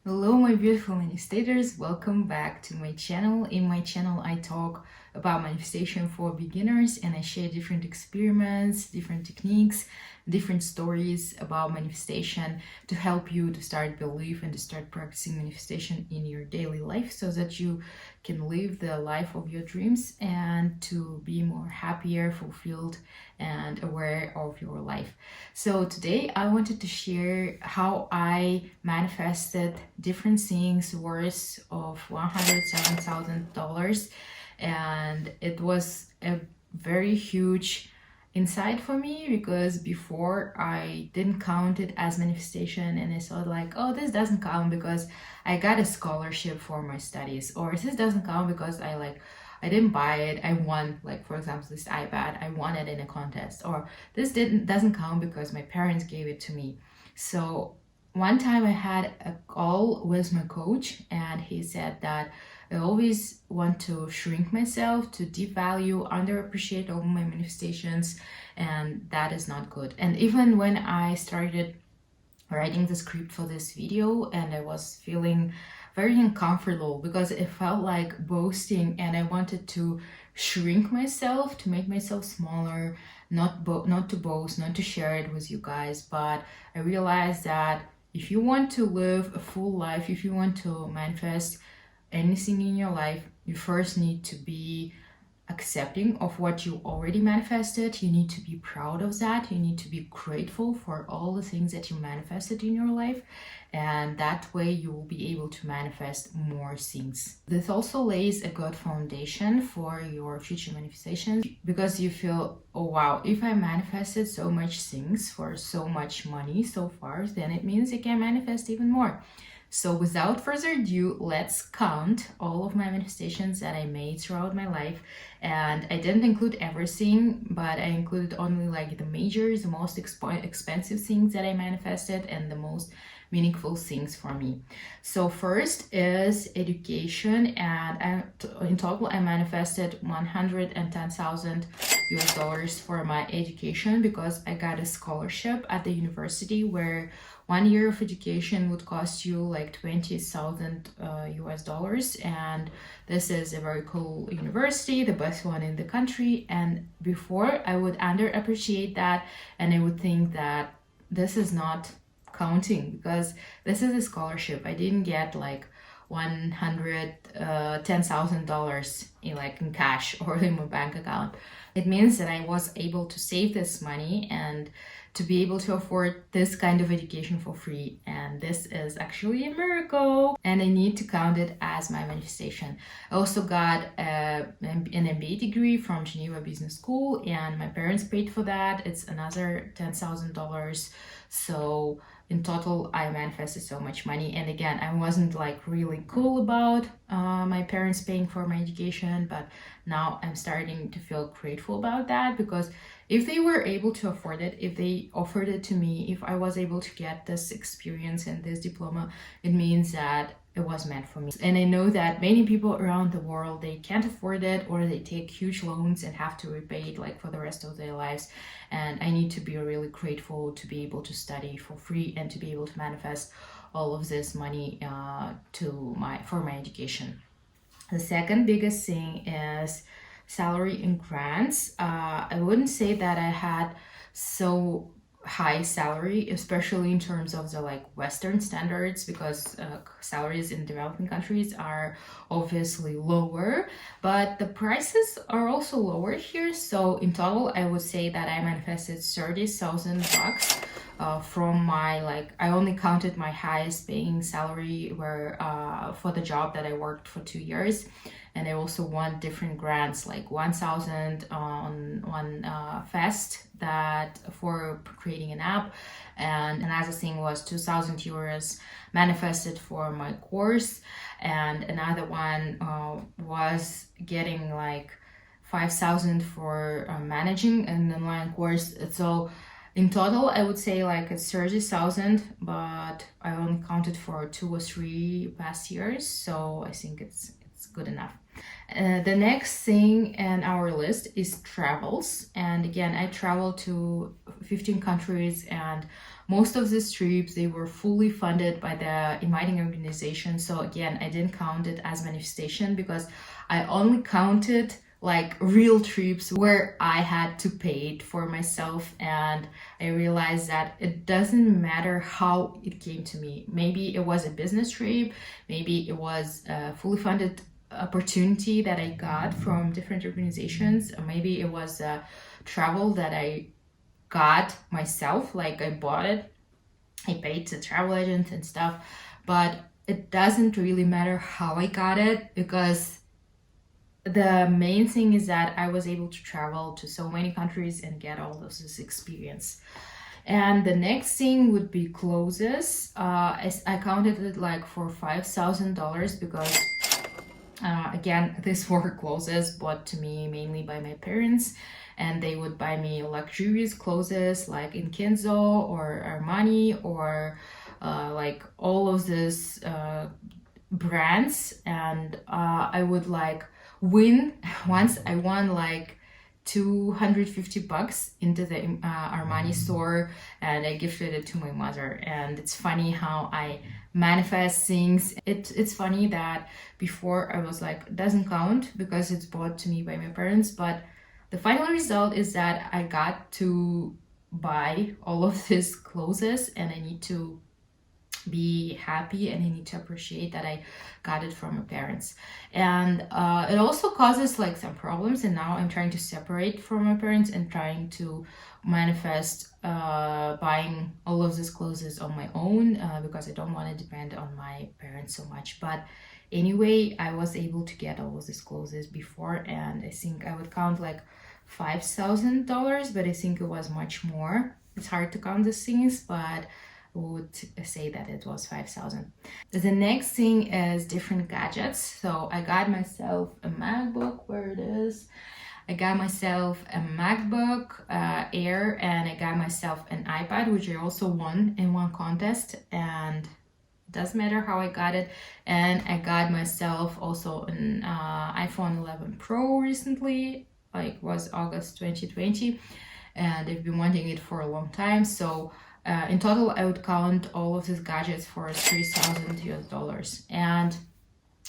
Hello my beautiful manifestators, welcome back to my channel. In my channel I talk about manifestation for beginners and I share different experiments, different techniques, different stories about manifestation to help you to start believe and to start practicing manifestation in your daily life so that you can live the life of your dreams and to be more happier, fulfilled and aware of your life. So today I wanted to share how I manifested different things worth of $107,000, and it was a very huge insight for me because before I didn't count it as manifestation and I thought like, oh, this doesn't count because I got a scholarship for my studies, or this doesn't count because I didn't buy it, I won, like for example this iPad, I won it in a contest, or this doesn't count because my parents gave it to me. So one time I had a call with my coach and he said that I always want to shrink myself, to devalue, underappreciate all my manifestations, and that is not good. And even when I started writing the script for this video and I was feeling very uncomfortable because it felt like boasting and I wanted to shrink myself, to make myself smaller, not to boast, not to share it with you guys, but I realized that if you want to live a full life, if you want to manifest anything in your life, you first need to be accepting of what you already manifested. You need to be proud of that. You need to be grateful for all the things that you manifested in your life, and that way you will be able to manifest more things. This also lays a good foundation for your future manifestations because you feel, oh wow, if I manifested so much things for so much money so far, then it means I can manifest even more. So without further ado, let's count all of my manifestations that I made throughout my life. And I didn't include everything, but I included only like the majors, the most expensive things that I manifested and the most meaningful things for me. So first is education, and in total I manifested $110,000 for my education because I got a scholarship at the university where 1 year of education would cost you like $20,000, and this is a very cool university, the best one in the country. And before I would underappreciate that and I would think that this is not counting because this is a scholarship. I didn't get like $110,000 in cash or in my bank account. It means that I was able to save this money and to be able to afford this kind of education for free, and this is actually a miracle and I need to count it as my manifestation. I also got an MBA degree from Geneva Business School and my parents paid for that. It's another $10,000. So in total I manifested so much money, and again I wasn't like really cool about my parents paying for my education, but now I'm starting to feel grateful about that because if they were able to afford it, if they offered it to me, if I was able to get this experience and this diploma, it means that it was meant for me. And I know that many people around the world, they can't afford it, or they take huge loans and have to repay it like for the rest of their lives. And I need to be really grateful to be able to study for free and to be able to manifest all of this money for my education. The second biggest thing is salary and grants. I wouldn't say that I had so high salary, especially in terms of the Western standards, because salaries in developing countries are obviously lower, but the prices are also lower here. So in total, I would say that I manifested $30,000 from my I only counted my highest paying salary where for the job that I worked for 2 years, and I also won different grants like 1,000 on one fest that for creating an app, and another thing was 2,000 euros manifested for my course, and another one was getting 5,000 for managing an online course. So in total, I would say it's 30,000, but I only counted for 2 or 3 past years, so I think it's it's good enough. The next thing in our list is travels. And again, I traveled to 15 countries, and most of these trips, they were fully funded by the inviting organization. So again, I didn't count it as manifestation because I only counted like real trips where I had to pay it for myself. And I realized that it doesn't matter how it came to me. Maybe it was a business trip, maybe it was a fully funded opportunity that I got from different organizations, or maybe it was a travel that I got myself, like I bought it, I paid the travel agent and stuff. But it doesn't really matter how I got it, because the main thing is that I was able to travel to so many countries and get all of this experience. And the next thing would be clothes. I counted it like for $5,000 because again, these were clothes bought to me mainly by my parents, and they would buy me luxurious clothes like in Kenzo or Armani or like all of these brands. And I would like win. Once I won like $250 into the Armani store, and I gifted it to my mother. And it's funny how I manifest things. It's funny that before I was like, it doesn't count because it's bought to me by my parents, but the final result is that I got to buy all of these clothes, and I need to be happy and I need to appreciate that I got it from my parents. And it also causes like some problems, and now I'm trying to separate from my parents and trying to manifest buying all of these clothes on my own, because I don't want to depend on my parents so much. But anyway, I was able to get all of these clothes before, and I think I would count like $5,000, but I think it was much more. It's hard to count these things, but would say that it was 5,000. The next thing is different gadgets. So I got myself a MacBook, where it is. I got myself a MacBook Air, and I got myself an iPad, which I also won in one contest, and it doesn't matter how I got it. And I got myself also an iPhone 11 Pro recently, like was August 2020, and I've been wanting it for a long time. So in total, I would count all of these gadgets for $3,000. And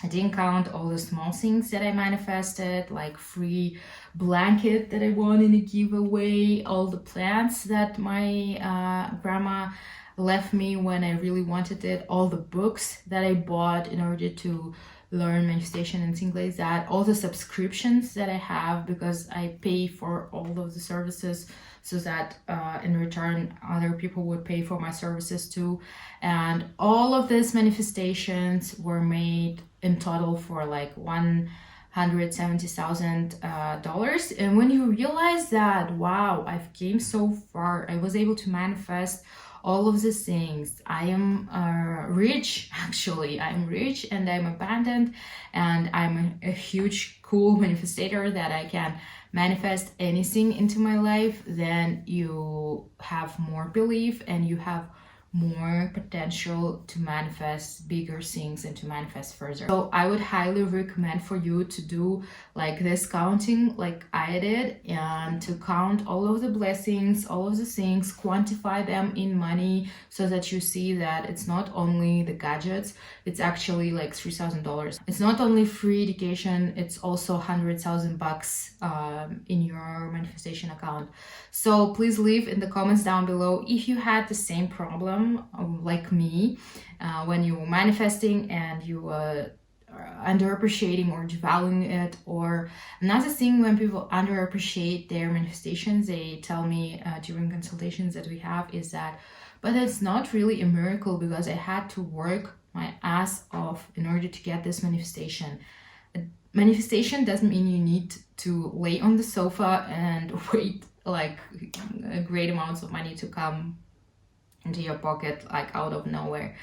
I didn't count all the small things that I manifested, like free blanket that I won in a giveaway, all the plants that my grandma left me when I really wanted it, all the books that I bought in order to learn manifestation and things like that, all the subscriptions that I have because I pay for all of the services, so that in return other people would pay for my services too. And all of these manifestations were made in total for like $170,000. And when you realize that, wow, I've came so far, I was able to manifest all of these things. I am rich, actually. I'm rich and I'm abundant, and I'm a huge, cool manifestator that I can manifest anything into my life. Then you have more belief and you have more potential to manifest bigger things and to manifest further. So I would highly recommend for you to do like this counting like I did, and to count all of the blessings, all of the things, quantify them in money, so that you see that it's not only the gadgets, it's actually like $3,000. It's not only free education, it's also $100,000 in your manifestation account. So please leave in the comments down below if you had the same problem like me when you were manifesting and you were underappreciating or devaluing it. Or another thing, when people underappreciate their manifestations, they tell me during consultations that we have is that, but it's not really a miracle because I had to work my ass off in order to get this manifestation. Manifestation doesn't mean you need to lay on the sofa and wait like great amounts of money to come into your pocket like out of nowhere.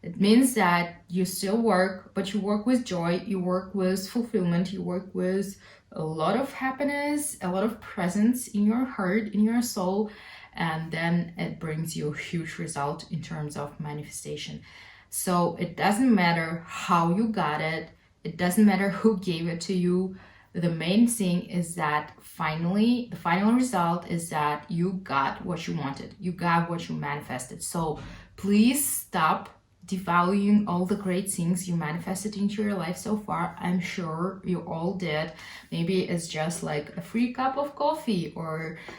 It means that you still work, but you work with joy, you work with fulfillment, you work with a lot of happiness, a lot of presence in your heart, in your soul, and then it brings you a huge result in terms of manifestation. So it doesn't matter how you got it. It doesn't matter who gave it to you. The main thing is that finally, the final result is that you got what you wanted. You got what you manifested. So please stop devaluing all the great things you manifested into your life so far. I'm sure you all did. Maybe it's just like a free cup of coffee or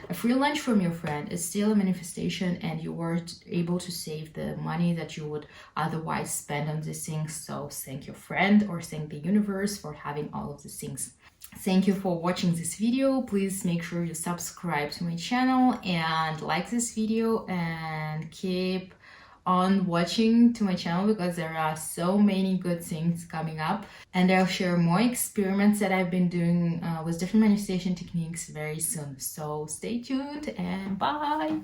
a free lunch from your friend. It's still a manifestation, and you were able to save the money that you would otherwise spend on these things. So thank your friend or thank the universe for having all of these things. Thank you for watching this video. Please make sure you subscribe to my channel and like this video, and keep on watching to my channel because there are so many good things coming up, and I'll share more experiments that I've been doing with different manifestation techniques very soon. So stay tuned and bye.